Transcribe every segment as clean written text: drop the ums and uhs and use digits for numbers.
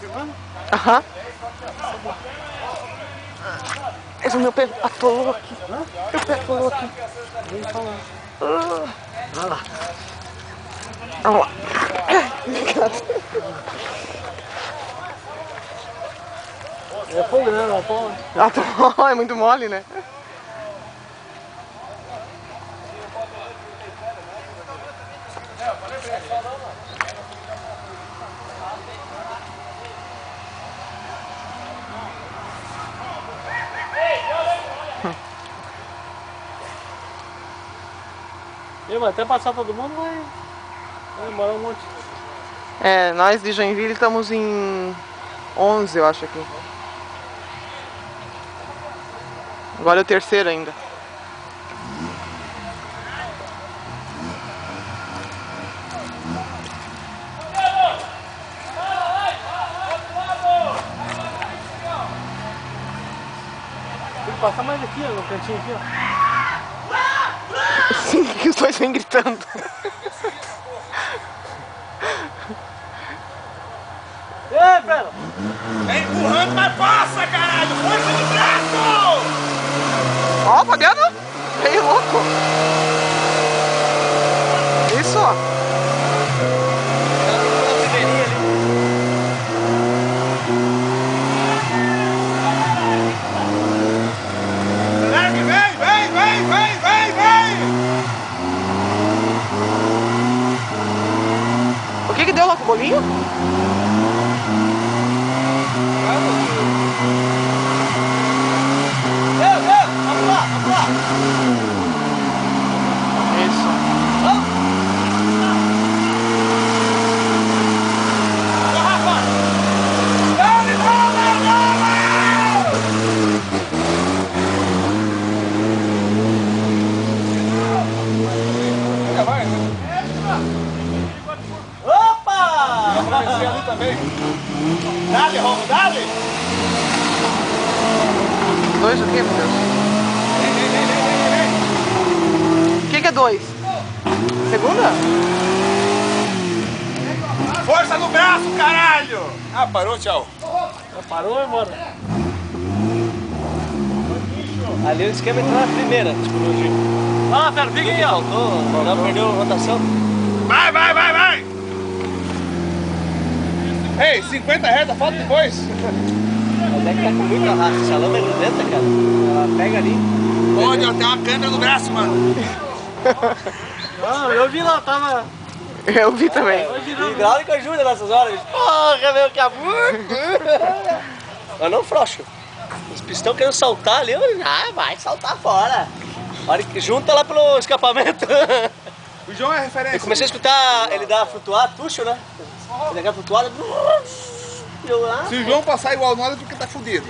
filmando? Aham. Mas o meu pé atolou aqui. Meu pé atolou aqui. Vem falar. Olha lá. Vamos lá. É fogo, né? Não, fogo. Atolou, é muito mole, né? Mas até passar todo mundo vai demorar um monte. É, nós de Joinville estamos em 11, eu acho aqui. Agora é o terceiro ainda. Tem que passar mais aqui, ó, no cantinho aqui, ó. Sim, que os dois vêm gritando. Ei, Pedro! É empurrando, mas passa, caralho! Força no braço! Ó, Fabiano! Veio louco! Isso, ó. Vem, vem, vem, vem, vem, vem! O que deu lá com o bolinho? Vamos lá, vamos lá! Isso. Opa! Apareceu ali também. Dale, Romo, dale! Dois o quê, meu Deus? Vem. O que é dois? Segunda? Força no braço, caralho! Ah, parou, tchau. Já parou, vai embora. Ali o esquema é entrar na primeira, tipo no Giro. Ah, Pedro, fica aqui, ó. Não perdeu a rotação. Vai, vai, vai, vai! Ei, 50 reta, falta depois. Mas é que tá com muita raça. Essa lama é grudenta, cara. Ela pega ali. Pode, ó, tem uma câmera no braço, mano. Não, eu vi lá, tava... Eu vi também. Hidráulica ajuda nessas horas. Porra, meu, que amor! Mas não frouxo. Os pistão querendo saltar ali, vai saltar fora. A hora que junta lá pelo escapamento. O João é referência. Eu comecei a escutar ele dar flutuar, tucho, né? Ele dá flutuada. Se o João passar igual nós é porque tá fudido.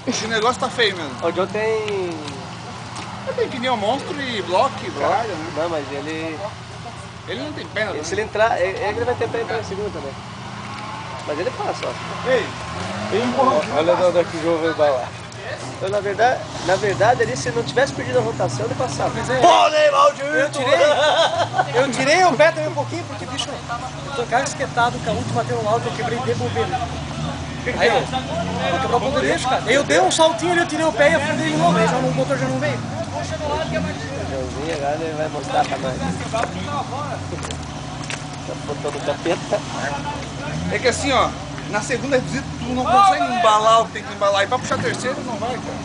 Esse negócio tá feio mesmo. O John tem... Tem pneu monstro e bloco, caralho, né? Não, mas ele... Ele não tem perna, Se ele entrar, ele vai tentar entrar em segunda também. Mas ele passa, ó. Ei, tem um porrão. Olha onde é que o João vai balar. Então, na verdade, ali, se não tivesse perdido a rotação, ele passava. Pode, maldito! Eu tirei o pé também um pouquinho, porque, bicho, eu tô carro esquetado, com a última bateu no alto, eu quebrei de bobeira. Aí, ó, quebrou o ponto de eixo, cara. Eu dei um saltinho ali, eu tirei o pé e afundei de novo, aí já, o motor já não veio. O Joãozinho agora ele vai mostrar pra nós. Tá botando o capeta. É que assim, ó, na segunda visita tu não consegue embalar o que tem que embalar. E pra puxar a terceira não vai, cara.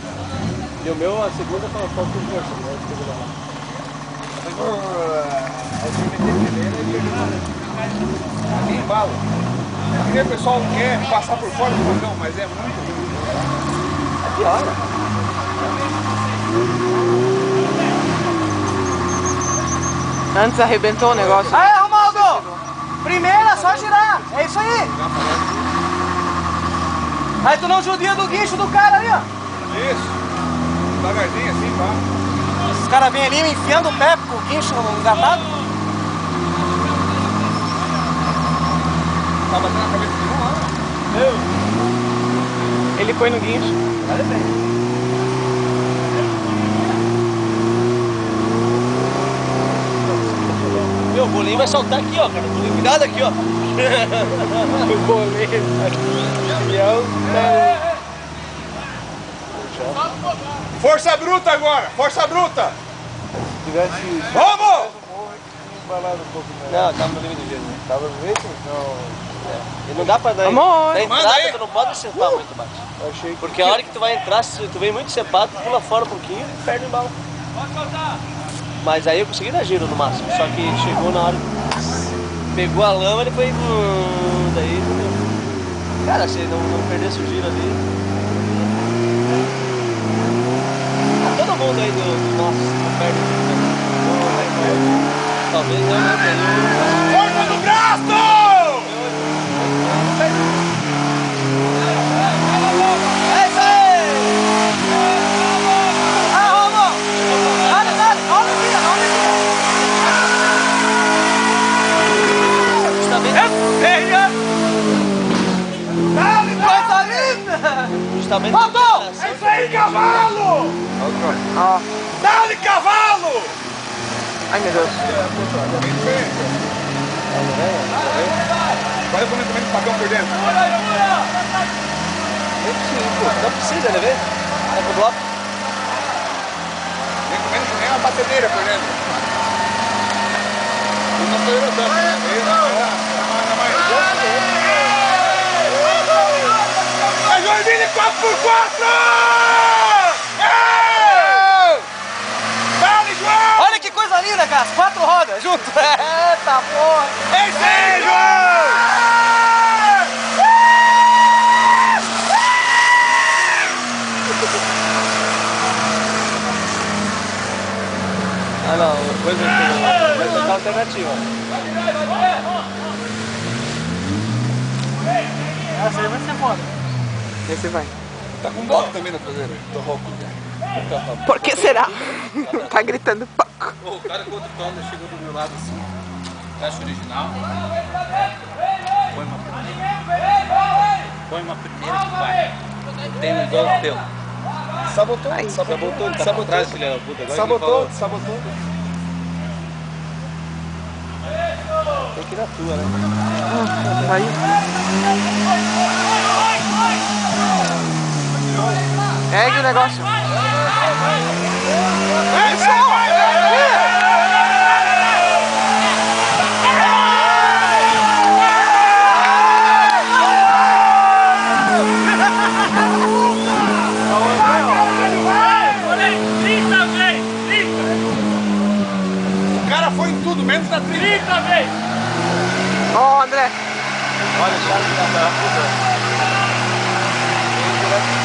E o meu, a segunda, falta com força, né? Aí você meter primeiro e ali embala. Porque o pessoal quer passar por fora do botão, mas é muito ruim. É pior, né? Antes arrebentou o negócio. Aí, Romaldo! Primeira, só girar, é isso aí. Aí tu não judia do guincho do cara ali, ó. Isso. Devagarzinho assim, pá. Os caras vêm ali enfiando o pé com o guincho engatado. Tá batendo na cabeça de um lá. Ele foi no guincho. Olha bem. Meu, bolinho vai saltar aqui, ó, cara. Cuidado aqui, ó. O bolinho. Força bruta agora! Força bruta! Vamos! Não, tava no limite do gelo. Tava no limite? Não. E não dá pra dar, Amor, da manda entrada, aí. tu não pode cepar muito baixo. Porque a hora que tu vai entrar, se tu vem muito cepado, tu pula fora um pouquinho e perde o embalo. Mas aí eu consegui dar giro no máximo, só que chegou na hora que pegou a lama, ele foi... daí, entendeu? Cara, se não perdesse o giro ali... Todo mundo aí do nosso não perde o giro, né? Talvez eu não tenha... Força no braço! É isso aí! Ah, vamos! Dale, dale! Olha aqui, olha aqui! Justamente... Dale, Coisa linda! Justamente... Voltou! É isso aí, cavalo! Ó. Dale, cavalo! Ai, meu Deus. Olha como também o pagão por dentro. Não precisa, né, velho? Tá com o bloco? Nem comendo que nem uma batedeira por dentro. Não estou levantando. É Joinville 4x4! Dale, João! Olha que coisa linda, cara! 4 rodas junto! Eita porra! É isso aí, João! Ah não, coisa tá alternativa. Essa aí vai ser foda. Esse vai. Tá com bloco também na traseira. Tô rouco. Por que será? Tá gritando pouco. O cara com outro tom chegou do meu lado assim. Caixa original. Põe uma primeira que vai. Tem um igual o teu. Sabotou, Ai. sabotou, ele tá Sabotou. por trás, filha da puta. Agora Sabotou, ele sabotou. falou, tem que ir na tua, né? Vai. Ergue o negócio. O cara foi em tudo, menos na trilha. Ó, André. Olha o chave da puta.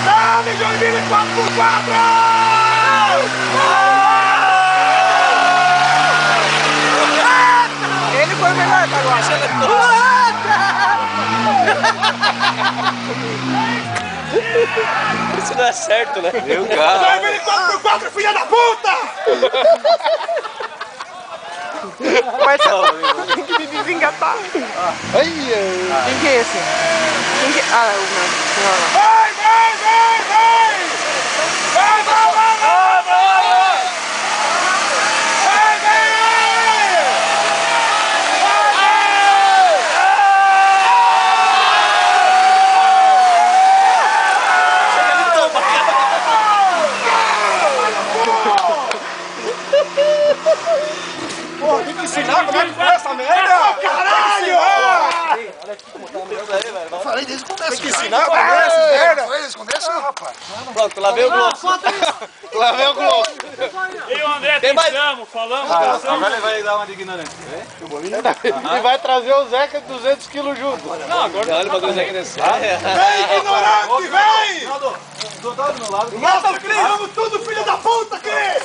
Dale, Joinville 4x4! Ele foi o melhor até agora. Isso não é certo, né? Meu Joinville 4x4, filha da puta! Mas tem que me desengatar. Quem que é esse? Quem que... Ah, é o meu. Não. Vai, vai, vai, vai! Vai, vai, vai, vai, vai! Vai, vai! Porra, tem que ensinar como é que faz essa merda? Caralho! Falei desde o começo. Tem que ensinar como é essa merda? Pronto, lá veio o Globo. Lá veio o Globo. E o André, Tem mais- pensamos, falamos, Agora ele vai dar uma de ignorante. E vai trazer o Zeca de 200 kg junto. Não, agora olha o bagulho do Zeca nesse. Vem, ignorante, vem! Mata o Cris! Vamos tudo, filho da puta, Cris!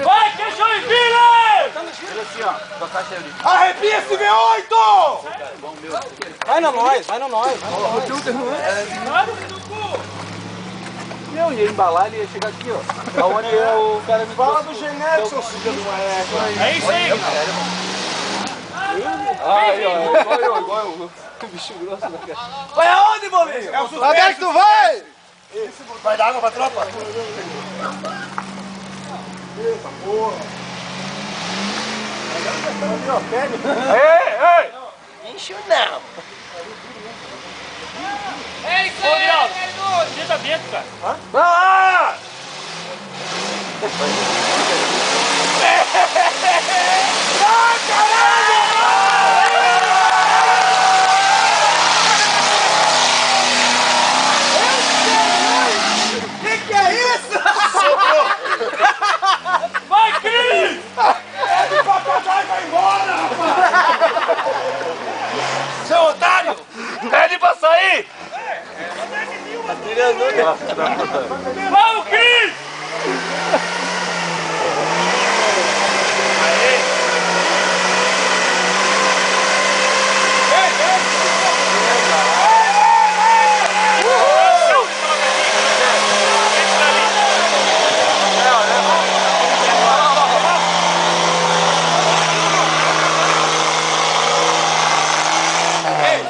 Vai, que é Joinville! Arrepia esse V8! Vai na nós, vai na nós. Eu ia embalar, ele ia chegar aqui, ó. Aonde é o cara me Fala do genérico, seu filho de uma égua. É isso aí, Aí, ó, igual eu. Bicho grosso na cara. Vai aonde, bolinho? É o sucesso! tu vai? Vai dar água pra tropa? Eita porra! Ei! Enche não! Ei, Claudio! Tira dentro, cara. Ah! Que é isso? Vai, Cris! Pede pra casar e vai embora, rapaz! Seu otário! Pede pra sair! Vamos, Cris!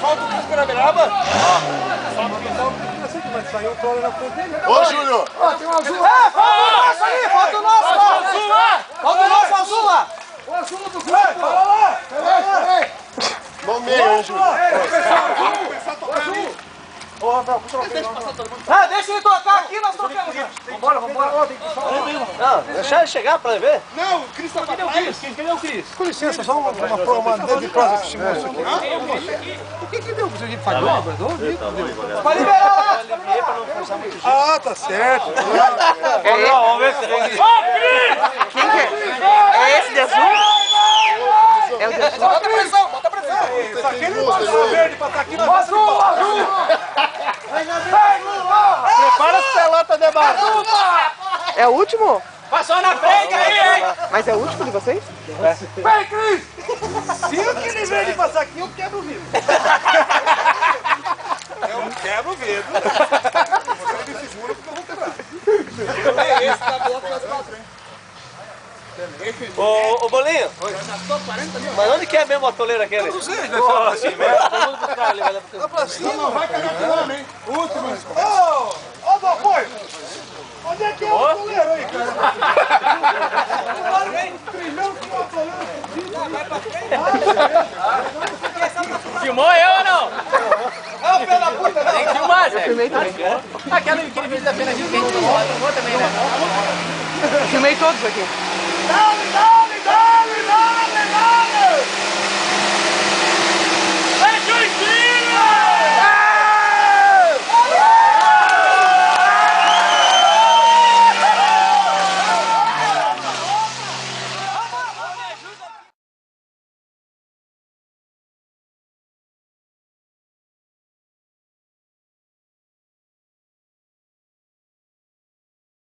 Falta o Cris na beirada? Vai sair o Clóvis na frente dele. Ô, Júnior! Ó, tem um azul. Falta o nosso aí, falta o nosso! Azul lá! Falta o nosso azul lá! O azul do Clóvis. Fala lá. Peraí. No meio, hein, Júnior? Começar a tocar ali. Ô, Rafael, puxa lá. Deixa ele tocar aqui, nós tocamos. Vambora. Tem que puxar Não, deixa ele chegar pra ver. Não, o Cris tá pra trás. Cadê o Cris? Com licença, só uma dedo de prosa desse moço aqui. O que deu? Você falhou? Vai liberar lá! Ah, tá certo. Vamos ver se tem. Ó, Cris! Quem que é? É esse de azul? É o de azul? Bota pressão, bota pressão! Isso aqui ele passou verde pra estar aqui na azul! Prepara as pelotas de barro. É o último? Passou na frente aí, hein? Mas é o último de vocês? Vem, Cris! Se o que ele vem de passar aqui, eu quebro o vidro. Eu quebro o vidro. Você me segura porque eu vou quebrar. Esse tá bom pra frente, hein? Ô, Bolinho. Mas onde que é mesmo a toleira aquele? Não sei, deve ser lá pra cima. Vamos buscar ali, vai lá pra Lá pra cima, não vai cagar com o homem, hein? Último. Ô, do apoio! Onde é que é o goleiro aí, cara? Primeiro que o goleiro Filmou eu ou não? Não, filho da puta, não! Tem que filmar, Zé. Filmei também. Aquele vídeo da pena de quente, filmou também, né? Filmei todos aqui. Não!